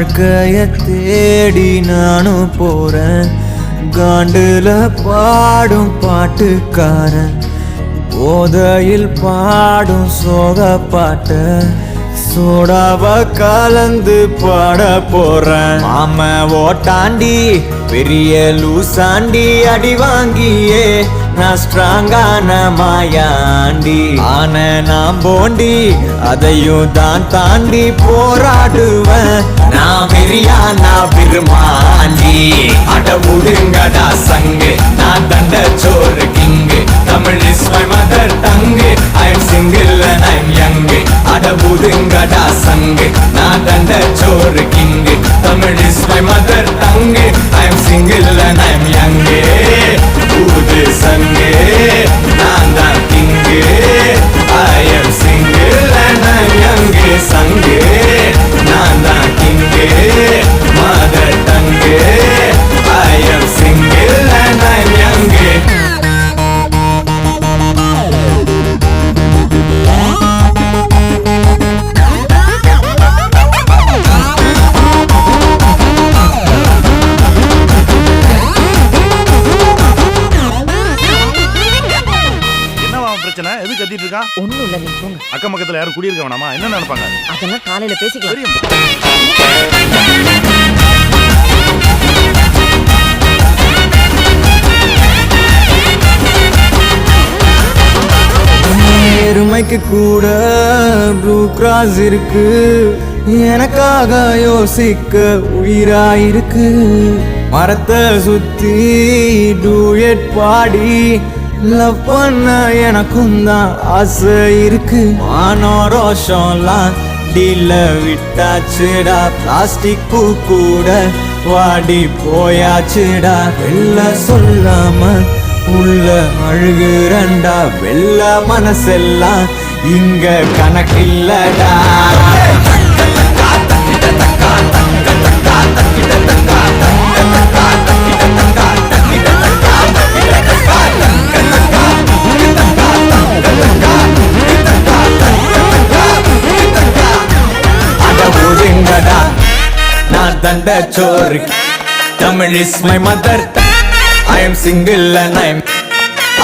வாழ்க்கைய தேடி நானும் போறேன். காண்டுல பாடும் பாட்டுக்காரன், போதையில் பாடும் சோக பாட்ட சோடாவ கலந்து பாட போறேன். மாம ஓட்டாண்டி பெரிய லூசாண்டி, அடி வாங்கியே நான் ஸ்ட்ராங்கான மாயாண்டி. ஆன நான் போண்டி அதையும் தான் தாண்டி போராடுவேன். நான் வெறியா நான் விரும்பாண்டி, அட முடுங்கடா சங்கு, நான் தண்ட சோறு king. Tamil is my mother tongue, I am single and I am young. அட முடுங்கடா சங்கு, நான் தண்ட சோறு king. Tamil is my mother tongue, I am single and I am young. ஊது சங்கு, நான் தான் king. I am single and I am young. சங்கு, நான் தான் king. Mother tongue, I am single and I am young. எது கத்திட்டு இருக்கான்? ஒண்ணும் இல்ல, நீங்க போங்க. அக்கம் பக்கத்துல யாரும் குடியிருக்க வேணாமா? என்ன நினைப்பாங்க? அதெல்லாம் காலையில பேசிக்கலாம். எருமைக்கு கூட ப்ளூ கிராஸ் இருக்கு, எனக்காக யோசிக்க உயிராயிருக்கு. மரத்தை சுத்தி டூயட் பாடி லவ் பண்ண எனக்கும் தான் ஆசை இருக்கு. மானோ ரோஷம்லாம் டீல விட்டாச்சுடா, பிளாஸ்டிக் பூ கூட வாடி போயாச்சுடா. வெள்ள சொல்லாம உள்ள அழுகுறண்டா, வெள்ள மனசெல்லாம் இங்க கணக்கில்லடா. நான் தண்ட சோறு, Tamil is my mother, I am single and I am.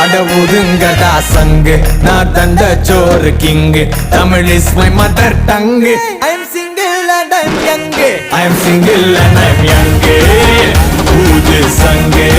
அட ஒதுங்கடா சங்கு, நான் தண்ட சோறு king. Tamil is my mother tongue, I am single and I am young. I am single and I am young. ஊது சங்கு.